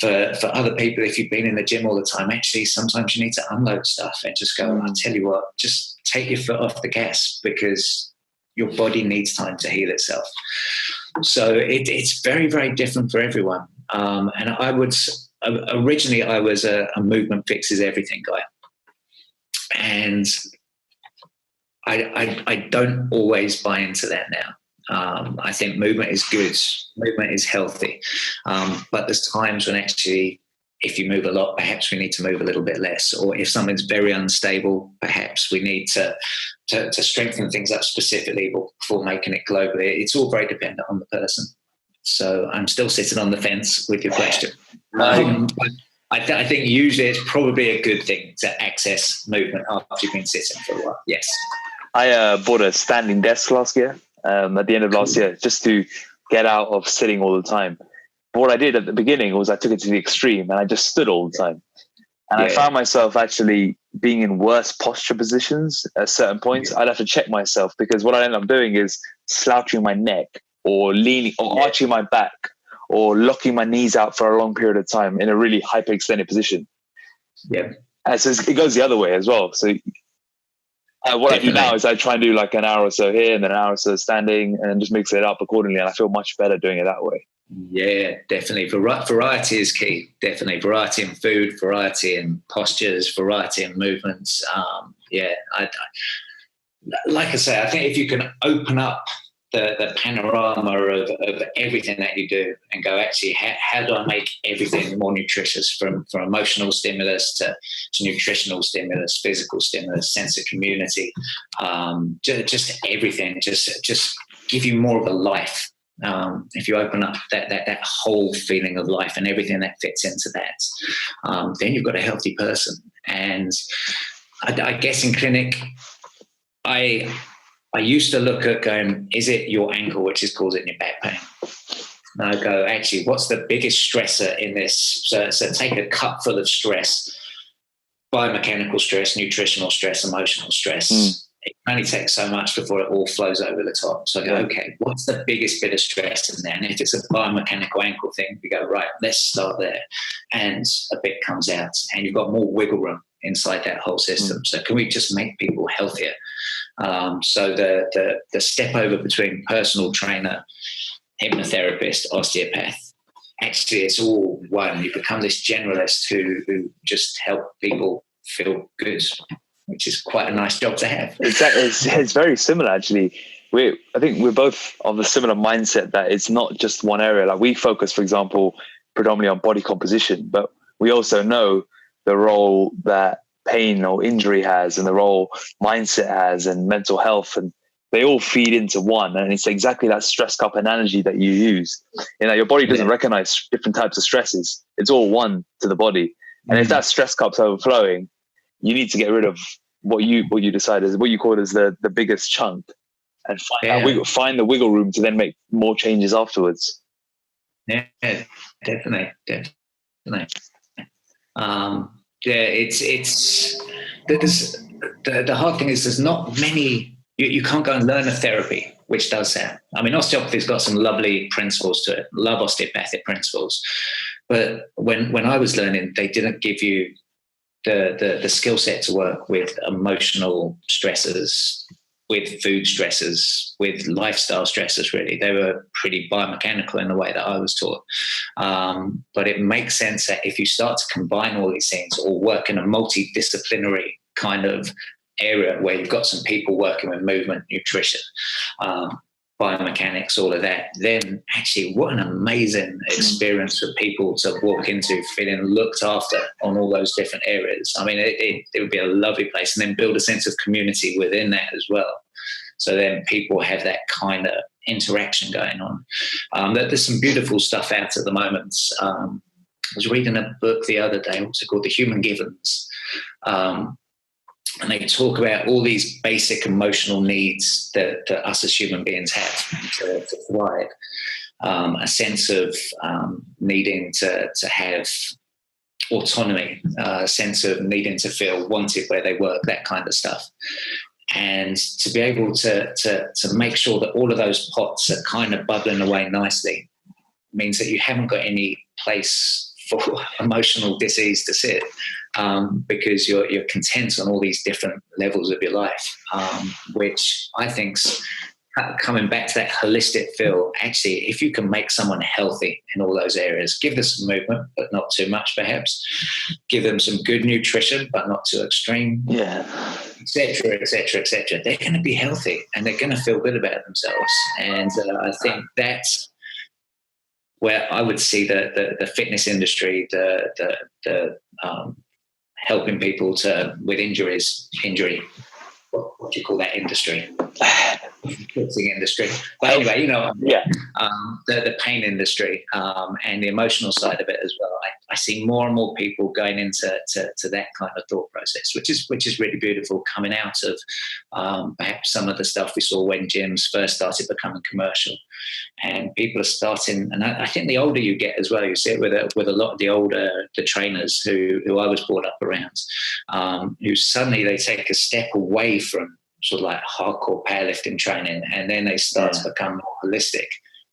For other people, if you've been in the gym all the time, actually, sometimes you need to unload stuff and just go, I'll tell you what, just take your foot off the gas because your body needs time to heal itself. So it's very, very different for everyone. And I would, originally I was a movement fixes everything guy. And I don't always buy into that now. I think movement is good. Movement is healthy. But there's times when actually, if you move a lot, perhaps we need to move a little bit less. Or if something's very unstable, perhaps we need to strengthen things up specifically before making it globally. It's all very dependent on the person. So I'm still sitting on the fence with your question. I think usually it's probably a good thing to access movement after you've been sitting for a while. Yes. I bought a standing desk last year, at the end of last year, just to get out of sitting all the time. But what I did at the beginning was I took it to the extreme and I just stood all the time. And I found myself actually being in worse posture positions at certain points. I'd have to check myself because what I end up doing is slouching my neck or leaning or arching my back or locking my knees out for a long period of time in a really hyperextended position. Yeah. And so it goes the other way as well. So what I do now is I try and do like an hour or so here and then an hour or so standing and just mix it up accordingly. And I feel much better doing it that way. Yeah, definitely. Variety is key. Definitely. Variety in food, variety in postures, variety in movements. Like I say, I think if you can open up the panorama of everything that you do and go, actually, how do I make everything more nutritious from emotional stimulus to nutritional stimulus, physical stimulus, sense of community, just everything, just give you more of a life. If you open up that whole feeling of life and everything that fits into that, then you've got a healthy person. And I guess in clinic, I used to look at going, is it your ankle which is causing your back pain? And I go, actually, what's the biggest stressor in this? So take a cup full of stress, biomechanical stress, nutritional stress, emotional stress. It only takes so much before it all flows over the top. So I go, okay, what's the biggest bit of stress in there? And if it's a biomechanical ankle thing, we go, right, let's start there. And a bit comes out and you've got more wiggle room inside that whole system. So can we just make people healthier? So the step over between personal trainer, hypnotherapist, osteopath, actually it's all one. You become this generalist who just help people feel good, which is quite a nice job to have. Exactly. It's very similar, actually. I think we're both of the similar mindset that it's not just one area. Like we focus, for example, predominantly on body composition, but we also know the role that pain or injury has and the role mindset has and mental health, and they all feed into one. And it's exactly that stress cup analogy that you use. Your body doesn't recognize different types of stresses. It's all one to the body. And if that stress cup's overflowing, you need to get rid of what you decide is what you call it as the biggest chunk, and find the wiggle room to then make more changes afterwards. Yeah, definitely. It's the hard thing is there's not many. You can't go and learn a therapy which does that. I mean, osteopathy's got some lovely principles to it. Love osteopathic principles, but when I was learning, they didn't give you the skill set to work with emotional stressors, with food stressors, with lifestyle stressors. Really, they were pretty biomechanical in the way that I was taught. But it makes sense that if you start to combine all these things or work in a multidisciplinary kind of area where you've got some people working with movement, nutrition, biomechanics, all of that, then actually what an amazing experience for people to walk into feeling looked after on all those different areas. I mean, it would be a lovely place, and then build a sense of community within that as well. So then people have that kind of interaction going on. There's some beautiful stuff out at the moment. I was reading a book the other day, what's it called? The Human Givens. And they talk about all these basic emotional needs that us as human beings have to thrive. A sense of needing to have autonomy, a sense of needing to feel wanted where they work, that kind of stuff. And to be able to make sure that all of those pots are kind of bubbling away nicely means that you haven't got any place for emotional disease to sit, because you're content on all these different levels of your life, which I think's coming back to that holistic feel. Actually, if you can make someone healthy in all those areas, give them some movement, but not too much perhaps, give them some good nutrition, but not too extreme, etc., they're going to be healthy and they're going to feel good about themselves. And I think that's where I would see the fitness industry, the helping people with injury. What do you call that industry? Fixing industry. But anyway, the pain industry and the emotional side of it as well. I see more and more people going into that kind of thought process, which is really beautiful, coming out of perhaps some of the stuff we saw when gyms first started becoming commercial, and people are starting. And I think the older you get as well, you see it with a lot of the trainers who I was brought up around, who suddenly they take a step away from sort of like hardcore powerlifting training, and then they start to become more holistic,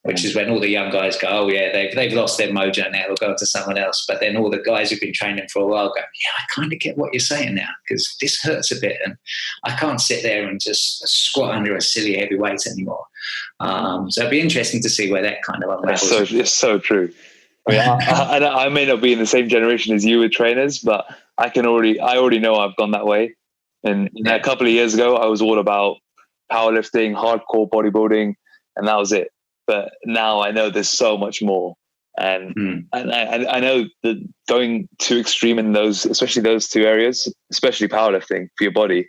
which is when all the young guys go, oh yeah, they've lost their mojo now, they'll go to someone else. But then all the guys who've been training for a while go, yeah, I kind of get what you're saying now, because this hurts a bit and I can't sit there and just squat under a silly heavy weight anymore. So it'd be interesting to see where that kind of unravels. It's so true. I mean, I may not be in the same generation as you with trainers, but I already know I've gone that way. And a couple of years ago, I was all about powerlifting, hardcore bodybuilding, and that was it. But now I know there's so much more. And I know that going too extreme in those, especially those two areas, especially powerlifting for your body,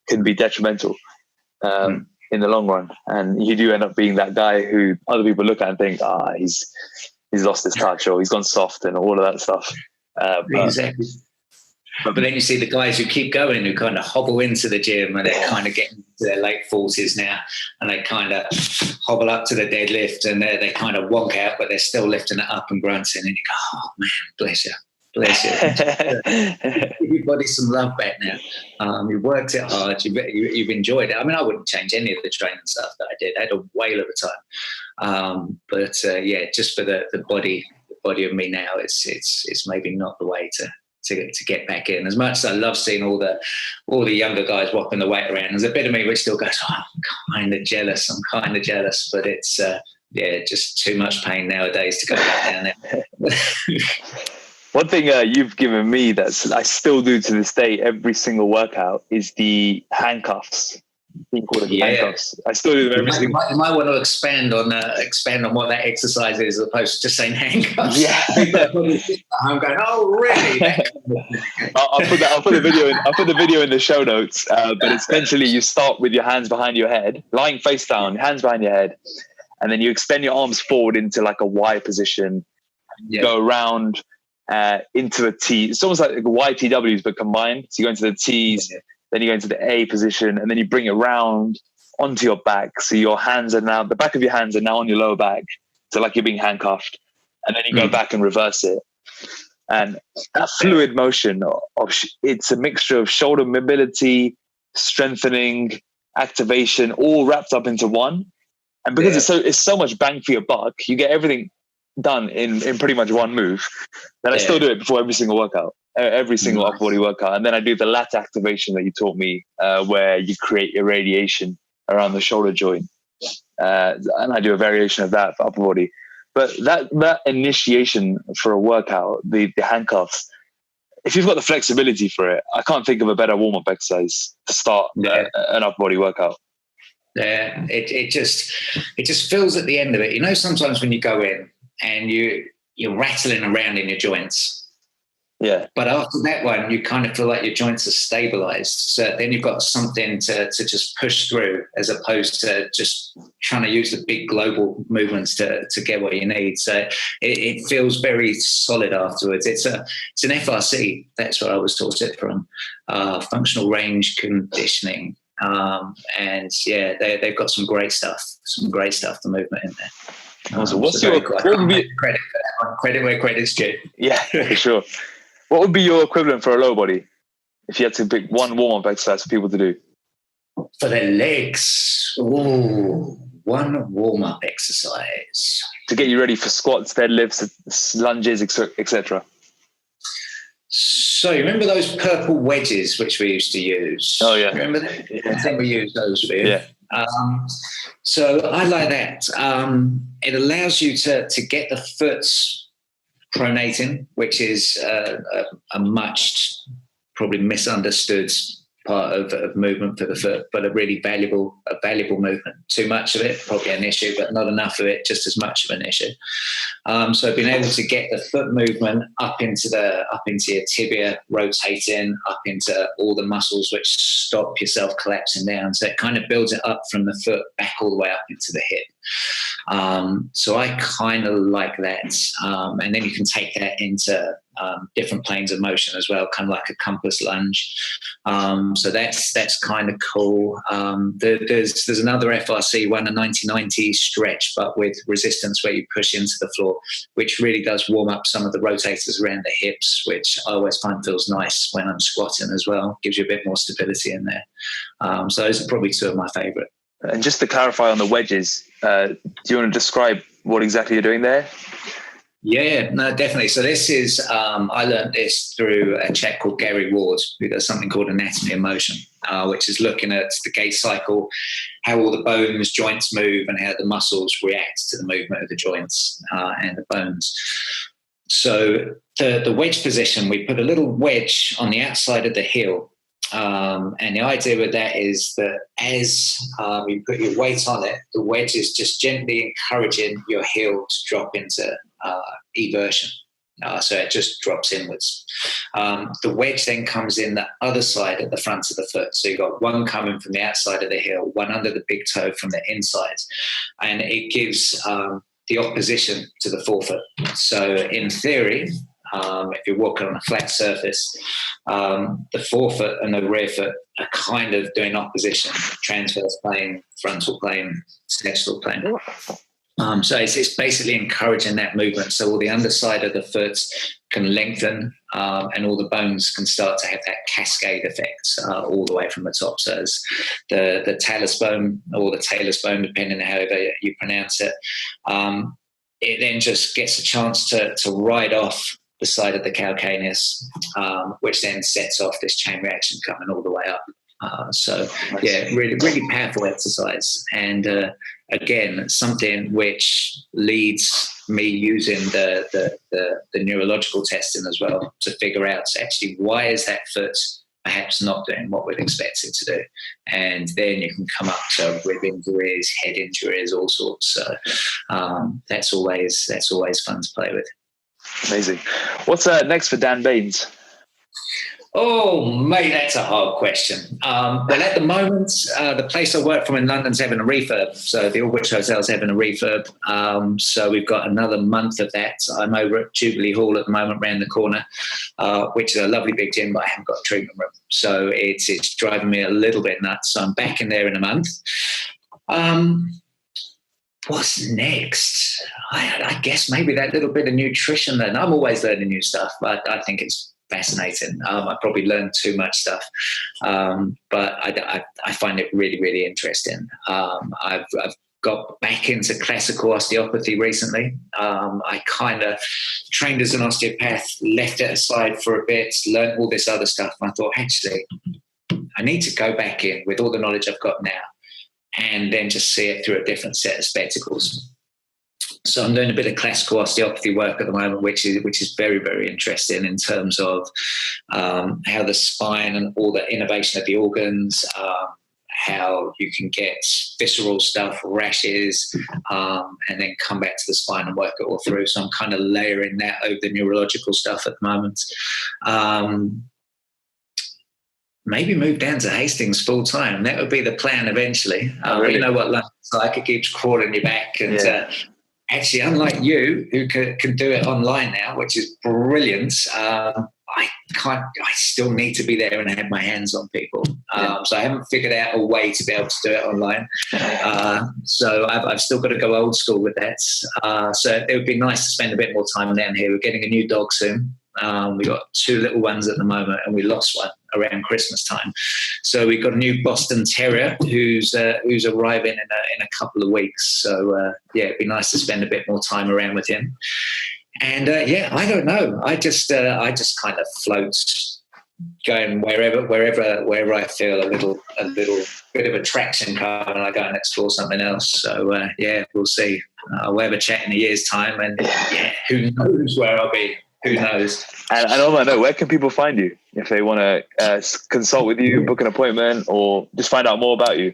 can be detrimental in the long run. And you do end up being that guy who other people look at and think, he's lost his touch, or he's gone soft, and all of that stuff. Exactly. But then you see the guys who keep going, who kind of hobble into the gym, and they're kind of getting to their late 40s now, and they kind of hobble up to the deadlift, and they kind of wonk out, but they're still lifting it up and grunting, and you go, oh man, bless you. Give your body some love back now. You've worked it hard, you've enjoyed it. I mean, I wouldn't change any of the training stuff that I did. I had a whale of a time. But just for the body of me now, it's maybe not the way to get back in. As much as I love seeing all the younger guys whopping the weight around, there's a bit of me which still goes, I'm kind of jealous, but it's just too much pain nowadays to go back down there. One thing you've given me that I still do to this day, every single workout, is the handcuffs. Handcuffs. I still do them every single. You might want to expand on what that exercise is, as opposed to just saying handcuffs. Yeah, I'm going. Oh, really? I'll put the video in the show notes. But essentially, you start with your hands behind your head, lying face down, hands behind your head, and then you extend your arms forward into like a Y position. Go around into a T. It's almost like YTWs but combined. So you go into the T's. Then you go into the A position, and then you bring it round onto your back. So your hands are now, the back of your hands are now on your lower back. So like you're being handcuffed. And then you go back and reverse it. And that fluid motion it's a mixture of shoulder mobility, strengthening, activation, all wrapped up into one. And because it's so much bang for your buck, you get everything done in pretty much one move. Then I still do it before every single workout. Every single upper body workout. And then I do the lat activation that you taught me, where you create irradiation around the shoulder joint. And I do a variation of that for upper body. But that initiation for a workout, the handcuffs, if you've got the flexibility for it, I can't think of a better warm-up exercise to start an upper body workout. Yeah, it just feels at the end of it. You know, sometimes when you go in and you're rattling around in your joints. Yeah. But after that one, you kind of feel like your joints are stabilized. So then you've got something to just push through, as opposed to just trying to use the big global movements to get what you need. So it feels very solid afterwards. It's an FRC. That's what I was taught it from. Functional range conditioning. And yeah, they've got some great stuff for movement in there. Awesome. Credit where credit's due? Yeah, for sure. What would be your equivalent for a lower body if you had to pick one warm-up exercise for people to do? For their legs, one warm-up exercise. To get you ready for squats, deadlifts, lunges, etc. So you remember those purple wedges which we used to use? Oh, yeah. Remember that? Yeah. I think we used those with. Yeah. So I like that. It allows you to get the foot pronating, which is a much probably misunderstood part of movement for the foot, but a really valuable movement. Too much of it, probably an issue, but not enough of it, just as much of an issue. So being able to get the foot movement up into your tibia, rotating up into all the muscles which stop yourself collapsing down. So it kind of builds it up from the foot back all the way up into the hip. So I kind of like that. And then you can take that into different planes of motion as well, kind of like a compass lunge. So that's kind of cool. There's another FRC one, a 90-90 stretch, but with resistance where you push into the floor, which really does warm up some of the rotators around the hips, which I always find feels nice when I'm squatting as well. Gives you a bit more stability in there. So those are probably two of my favorite. And just to clarify on the wedges, do you want to describe what exactly you're doing there? Yeah, no, definitely. So this is, I learned this through a chap called Gary Ward, who does something called anatomy of motion, which is looking at the gait cycle, how all the bones, joints move, and how the muscles react to the movement of the joints and the bones. So the wedge position, we put a little wedge on the outside of the heel. And the idea with that is that as you put your weight on it, the wedge is just gently encouraging your heel to drop into eversion. So it just drops inwards. The wedge then comes in the other side at the front of the foot. So you've got one coming from the outside of the heel, one under the big toe from the inside. And it gives the opposition to the forefoot. So in theory, if you're walking on a flat surface, the forefoot and the rear foot are kind of doing opposition, transverse plane, frontal plane, sagittal plane. So it's basically encouraging that movement. So all the underside of the foot can lengthen and all the bones can start to have that cascade effect all the way from the top. So as the talus bone or the talus bone, depending on however you pronounce it, it then just gets a chance to ride off the side of the calcaneus, which then sets off this chain reaction coming all the way up. So yeah, really, really powerful exercise. And again, something which leads me using the neurological testing as well to figure out actually why is that foot perhaps not doing what we'd expect it to do. And then you can come up to rib injuries, head injuries, all sorts. So that's always fun to play with. Amazing. What's next for Dan Baines? Oh, mate, that's a hard question. Well, at the moment, the place I work from in London's having a refurb. So the Aldwych Hotel's having a refurb. So we've got another month of that. I'm over at Jubilee Hall at the moment, round the corner, which is a lovely big gym, but I haven't got a treatment room. So it's driving me a little bit nuts. So I'm back in there in a month. What's next? I guess maybe that little bit of nutrition. Then I'm always learning new stuff, but I think it's fascinating. I probably learned too much stuff, but I find it really, really interesting. I've got back into classical osteopathy recently. I kind of trained as an osteopath, left it aside for a bit, learned all this other stuff, and I thought, actually, I need to go back in with all the knowledge I've got now and then just see it through a different set of spectacles. So I'm doing a bit of classical osteopathy work at the moment, which is very, very interesting in terms of how the spine and all the innervation of the organs, how you can get visceral stuff, rashes, and then come back to the spine and work it all through. So I'm kind of layering that over the neurological stuff at the moment. Maybe move down to Hastings full time. That would be the plan eventually. Really? You know what London's like, it keeps crawling your back. And actually, unlike you, who can do it online now, which is brilliant, I still need to be there and have my hands on people. So I haven't figured out a way to be able to do it online. So I've still got to go old school with that. So it would be nice to spend a bit more time down here. We're getting a new dog soon. We've got 2 little ones at the moment, and we lost one around Christmas time. So we've got a new Boston Terrier who's arriving in a couple of weeks. So it'd be nice to spend a bit more time around with him. And I don't know. I just kind of float, going wherever I feel a little bit of attraction come, and I go and explore something else. So we'll see. We'll have a chat in a year's time, and who knows where I'll be. Who knows? And on that note, where can people find you if they want to consult with you, book an appointment, or just find out more about you?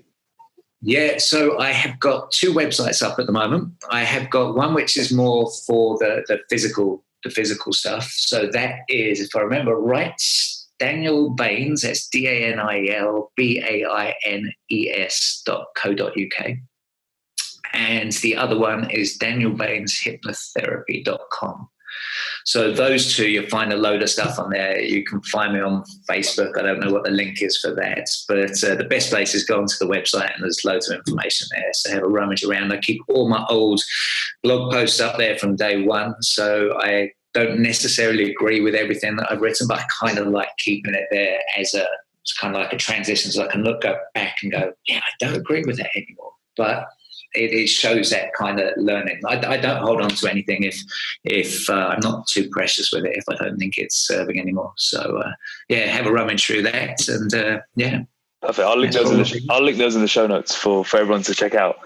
Yeah, so I have got 2 websites up at the moment. I have got one which is more for the physical stuff. So that is, if I remember right, Daniel Baines, that's DanielBaines.co.uk. And the other one is DanielBainesHypnotherapy.com. So those 2, you'll find a load of stuff on there. You can find me on Facebook. I don't know what the link is for that, but the best place is go onto the website, and there's loads of information there. So have a rummage around. I keep all my old blog posts up there from day one. So I don't necessarily agree with everything that I've written, but I kind of like keeping it there as it's kind of like a transition, so I can look back and go, I don't agree with that anymore. But it shows that kind of learning. I don't hold on to anything if I'm not too precious with it, if I don't think it's serving anymore. So have a rummage through that, and perfect. I'll link those in the show notes for everyone to check out.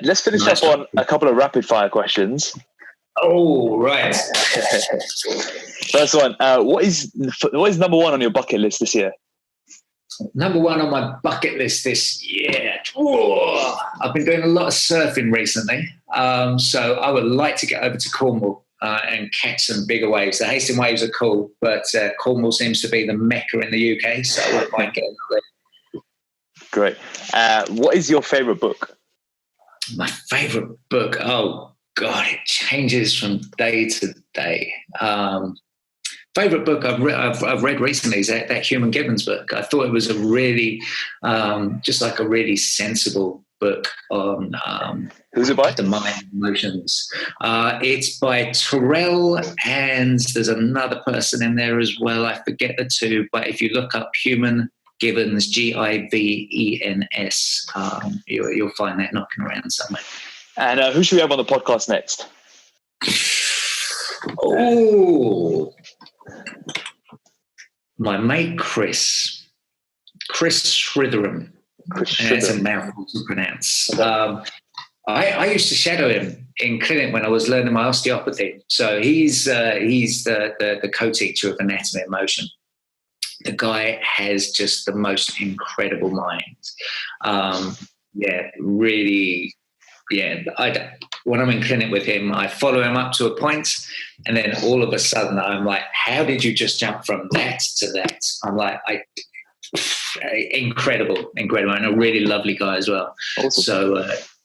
Let's finish up on a couple of rapid fire questions. Oh, right. First one, what is number 1 on your bucket list this year? Number 1 on my bucket list this year. Whoa. I've been doing a lot of surfing recently. So I would like to get over to Cornwall and catch some bigger waves. The Hastings waves are cool, but Cornwall seems to be the mecca in the UK. So I wouldn't mind getting there. Great. What is your favourite book? My favourite book? Oh, God, it changes from day to day. Favorite book I've read recently is that Human Gibbons book. I thought it was a really, just like a really sensible book on who's it by? The mind and emotions. It's by Terrell, and there's another person in there as well. I forget the 2, but if you look up Human Gibbons, Givens, you'll find that knocking around somewhere. And who should we have on the podcast next? Oh, my mate Chris Sritheram. That's a mouthful to pronounce. I used to shadow him in clinic when I was learning my osteopathy. So he's the co-teacher of anatomy and motion. The guy has just the most incredible mind. Really. Yeah, when I'm in clinic with him, I follow him up to a point, and then all of a sudden I'm like, how did you just jump from that to that? I'm like, incredible, and a really lovely guy as well. Awesome. So,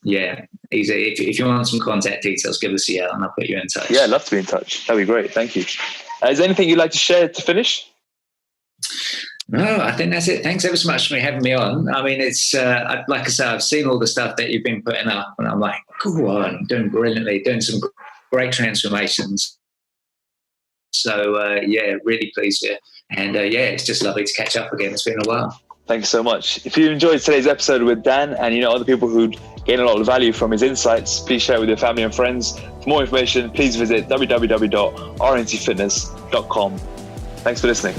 if you want some contact details, give us a yell and I'll put you in touch. Yeah, I'd love to be in touch. That'd be great. Thank you. Is there anything you'd like to share to finish? No, I think that's it. Thanks ever so much for having me on. I mean, it's like I said, I've seen all the stuff that you've been putting up, and I'm like, go on, doing brilliantly, doing some great transformations. So, really pleased with you. And, it's just lovely to catch up again. It's been a while. Thanks so much. If you enjoyed today's episode with Dan, and you know other people who'd gain a lot of value from his insights, please share it with your family and friends. For more information, please visit www.rntfitness.com. Thanks for listening.